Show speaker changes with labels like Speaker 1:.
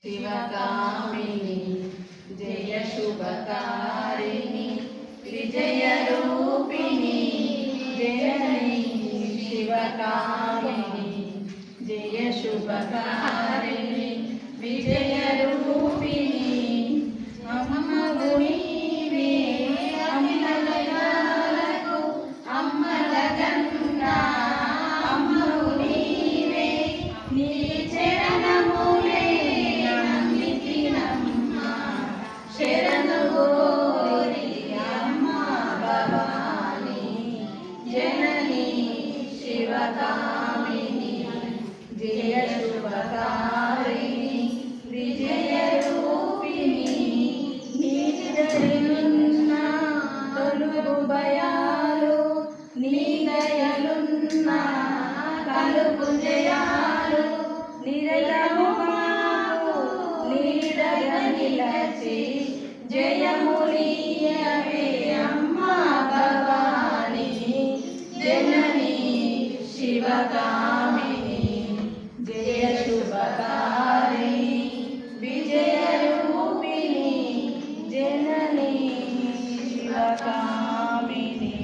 Speaker 1: शिवकामिनी जय शुभकारिणी विजयरूपिणी जननी शिवकामिनी जय शुभकारिणी विजयरूपिणी अम्मवु नीवे अम्मलगाలకు अम्मलगन्ना अम्मवु नीवे నీ చరణములే నమ్మితినమ్మా శరణు గోరి అమ్మా భవాని జనని శివకామిని జయ శుభకారిణి విజయరూపిణి నీదయలున్న తొలుగు భయాలు నీ దయలున్న కలుగు జయాలు నిరయము మాకు నీడగా నిలచి జయములియవే అమ్మా భవాని జనని శివకామిని